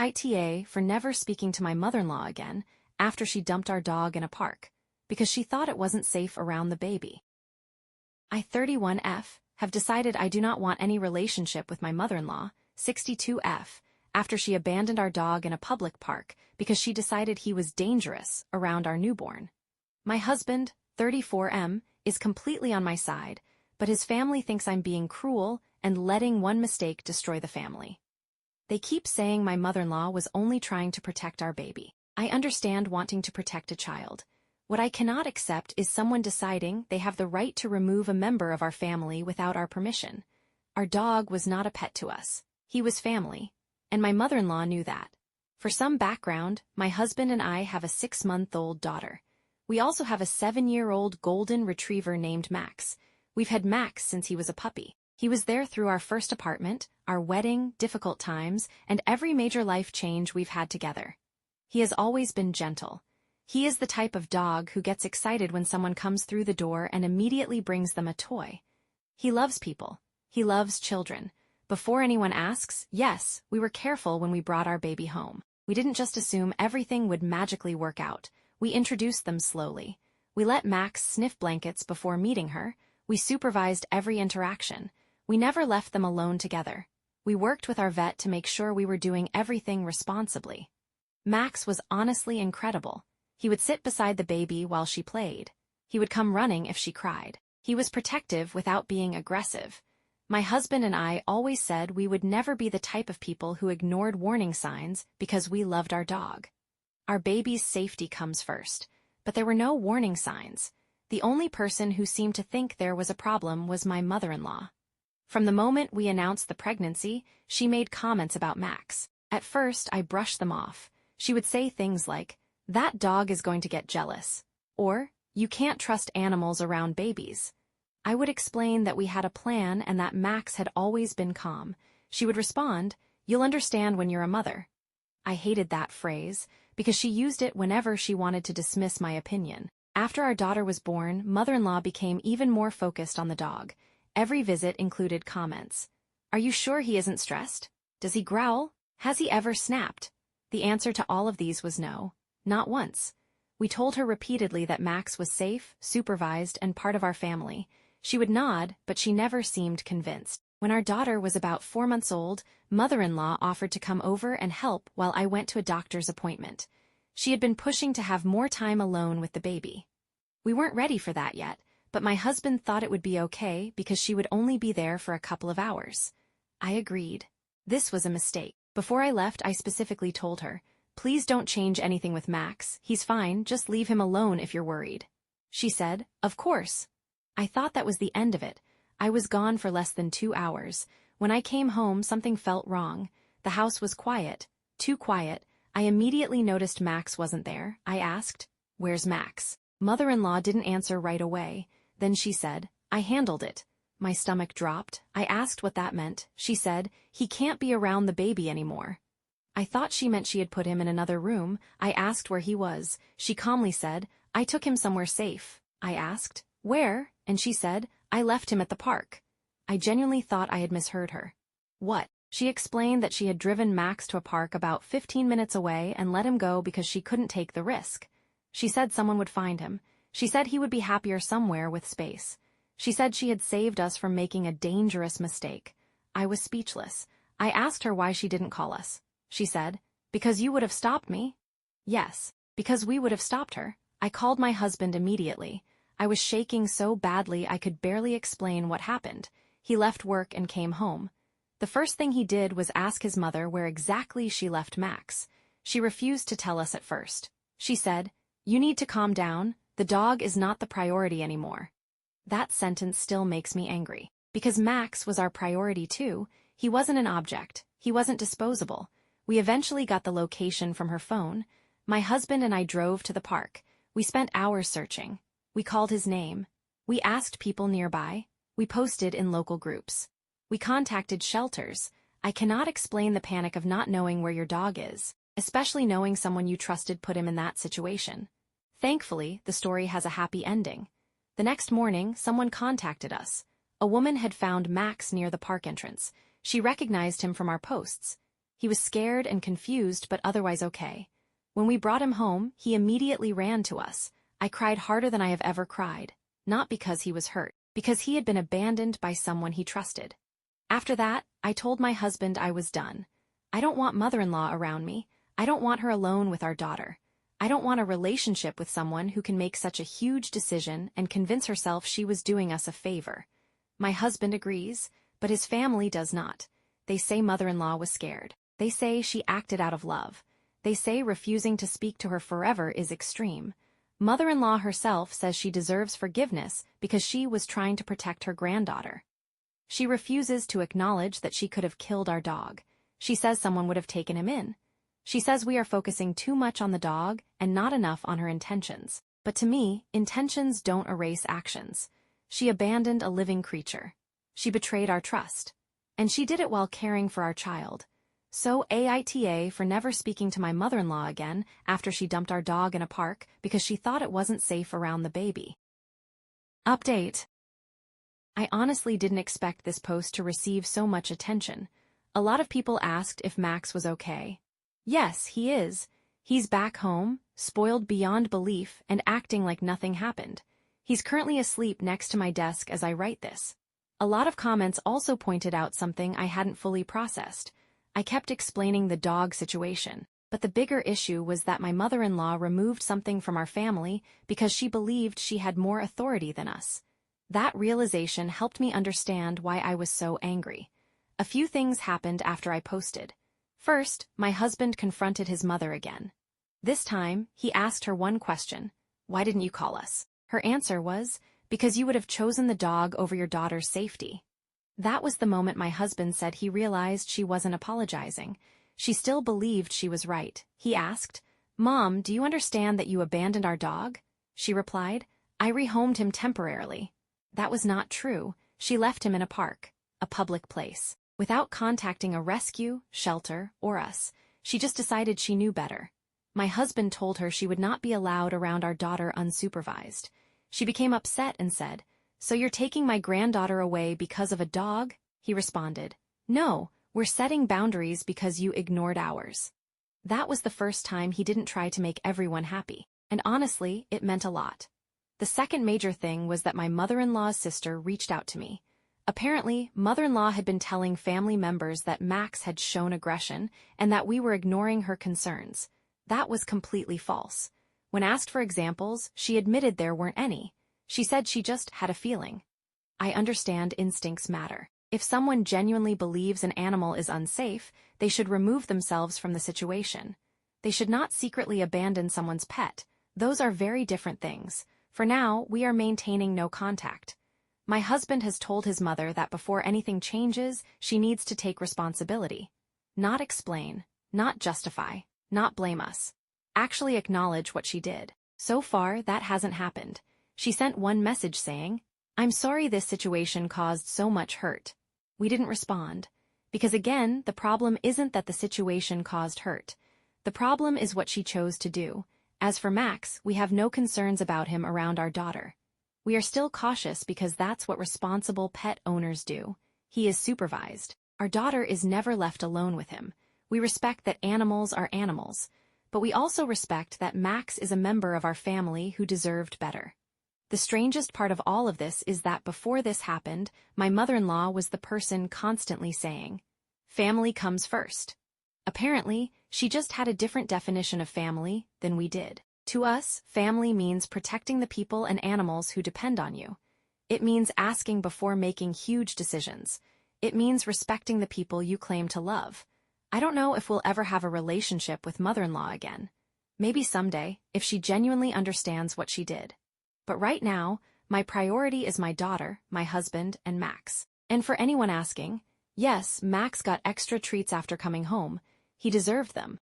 ITA for never speaking to my mother-in-law again after she dumped our dog in a park, because she thought it wasn't safe around the baby. I, 31F, have decided I do not want any relationship with my mother-in-law, 62F, after she abandoned our dog in a public park because she decided he was dangerous around our newborn. My husband, 34M, is completely on my side, but his family thinks I'm being cruel and letting one mistake destroy the family. They keep saying my mother-in-law was only trying to protect our baby. I understand wanting to protect a child. What I cannot accept is someone deciding they have the right to remove a member of our family without our permission. Our dog was not a pet to us. He was family, and my mother-in-law knew that. For some background, my husband and I have a 6-month-old daughter. We also have a 7-year-old golden retriever named Max. We've had Max since he was a puppy. He was there through our first apartment, our wedding, difficult times, and every major life change we've had together. He has always been gentle. He is the type of dog who gets excited when someone comes through the door and immediately brings them a toy. He loves people. He loves children. Before anyone asks, yes, we were careful when we brought our baby home. We didn't just assume everything would magically work out. We introduced them slowly. We let Max sniff blankets before meeting her. We supervised every interaction. We never left them alone together. We worked with our vet to make sure we were doing everything responsibly. Max was honestly incredible. He would sit beside the baby while she played. He would come running if she cried. He was protective without being aggressive. My husband and I always said we would never be the type of people who ignored warning signs because we loved our dog. Our baby's safety comes first, but there were no warning signs. The only person who seemed to think there was a problem was my mother-in-law. From the moment we announced the pregnancy, she made comments about Max. At first, I brushed them off. She would say things like, "That dog is going to get jealous," or, "You can't trust animals around babies." I would explain that we had a plan and that Max had always been calm. She would respond, "You'll understand when you're a mother." I hated that phrase, because she used it whenever she wanted to dismiss my opinion. After our daughter was born, mother-in-law became even more focused on the dog. Every visit included comments. "Are you sure he isn't stressed? Does he growl? Has he ever snapped?" The answer to all of these was no, not once. We told her repeatedly that Max was safe, supervised, and part of our family. She would nod, but she never seemed convinced. When our daughter was about 4 months old, mother-in-law offered to come over and help while I went to a doctor's appointment. She had been pushing to have more time alone with the baby. We weren't ready for that yet, but my husband thought it would be okay because she would only be there for a couple of hours. I agreed. This was a mistake. Before I left, I specifically told her, "Please don't change anything with Max. He's fine, just leave him alone if you're worried." She said, "Of course." I thought that was the end of it. I was gone for less than 2 hours. When I came home, something felt wrong. The house was quiet, too quiet. I immediately noticed Max wasn't there. I asked, "Where's Max?" Mother-in-law didn't answer right away. Then she said, "I handled it." My stomach dropped. I asked what that meant. She said, "He can't be around the baby anymore." I thought she meant she had put him in another room. I asked where he was. She calmly said, "I took him somewhere safe." I asked, "Where?" And she said, "I left him at the park." I genuinely thought I had misheard her. "What?" She explained that she had driven Max to a park about 15 minutes away and let him go because she couldn't take the risk. She said someone would find him. She said he would be happier somewhere with space. She said she had saved us from making a dangerous mistake. I was speechless. I asked her why she didn't call us. She said, "Because you would have stopped me." Yes, because we would have stopped her. I called my husband immediately. I was shaking so badly I could barely explain what happened. He left work and came home. The first thing he did was ask his mother where exactly she left Max. She refused to tell us at first. She said, "You need to calm down. The dog is not the priority anymore." That sentence still makes me angry. Because Max was our priority too. He wasn't an object. He wasn't disposable. We eventually got the location from her phone. My husband and I drove to the park. We spent hours searching. We called his name. We asked people nearby. We posted in local groups. We contacted shelters. I cannot explain the panic of not knowing where your dog is, especially knowing someone you trusted put him in that situation. Thankfully, the story has a happy ending. The next morning, someone contacted us. A woman had found Max near the park entrance. She recognized him from our posts. He was scared and confused but otherwise okay. When we brought him home, he immediately ran to us. I cried harder than I have ever cried, not because he was hurt, because he had been abandoned by someone he trusted. After that, I told my husband I was done. I don't want mother-in-law around me. I don't want her alone with our daughter. I don't want a relationship with someone who can make such a huge decision and convince herself she was doing us a favor. My husband agrees, but his family does not. They say mother-in-law was scared. They say she acted out of love. They say refusing to speak to her forever is extreme. Mother-in-law herself says she deserves forgiveness because she was trying to protect her granddaughter. She refuses to acknowledge that she could have killed our dog. She says someone would have taken him in. She says we are focusing too much on the dog and not enough on her intentions. But to me, intentions don't erase actions. She abandoned a living creature. She betrayed our trust. And she did it while caring for our child. So AITA for never speaking to my mother-in-law again after she dumped our dog in a park because she thought it wasn't safe around the baby. Update. I honestly didn't expect this post to receive so much attention. A lot of people asked if Max was okay. Yes, he is. He's back home, spoiled beyond belief and acting like nothing happened. He's currently asleep next to my desk as I write this. A lot of comments also pointed out something I hadn't fully processed. I kept explaining the dog situation, but the bigger issue was that my mother-in-law removed something from our family because she believed she had more authority than us. That realization helped me understand why I was so angry. A few things happened after I posted. First, my husband confronted his mother again. This time, he asked her one question: "Why didn't you call us?" Her answer was, "Because you would have chosen the dog over your daughter's safety." That was the moment my husband said he realized she wasn't apologizing. She still believed she was right. He asked, "Mom, do you understand that you abandoned our dog?" She replied, "I rehomed him temporarily." That was not true. She left him in a park, a public place, without contacting a rescue, shelter, or us. She just decided she knew better. My husband told her she would not be allowed around our daughter unsupervised. She became upset and said, "So you're taking my granddaughter away because of a dog?" He responded, "No, we're setting boundaries because you ignored ours." That was the first time he didn't try to make everyone happy, and honestly, it meant a lot. The second major thing was that my mother-in-law's sister reached out to me. Apparently, mother-in-law had been telling family members that Max had shown aggression and that we were ignoring her concerns. That was completely false. When asked for examples, she admitted there weren't any. She said she just had a feeling. I understand instincts matter. If someone genuinely believes an animal is unsafe, they should remove themselves from the situation. They should not secretly abandon someone's pet. Those are very different things. For now, we are maintaining no contact. My husband has told his mother that before anything changes, she needs to take responsibility. Not explain, not justify, not blame us. Actually acknowledge what she did. So far, that hasn't happened. She sent one message saying, "I'm sorry this situation caused so much hurt." We didn't respond. Because again, the problem isn't that the situation caused hurt. The problem is what she chose to do. As for Max, we have no concerns about him around our daughter. We are still cautious because that's what responsible pet owners do. He is supervised. Our daughter is never left alone with him. We respect that animals are animals. But we also respect that Max is a member of our family who deserved better. The strangest part of all of this is that before this happened, my mother-in-law was the person constantly saying, "Family comes first." Apparently, she just had a different definition of family than we did. To us, family means protecting the people and animals who depend on you. It means asking before making huge decisions. It means respecting the people you claim to love. I don't know if we'll ever have a relationship with mother-in-law again. Maybe someday, if she genuinely understands what she did. But right now, my priority is my daughter, my husband, and Max. And for anyone asking, yes, Max got extra treats after coming home. He deserved them.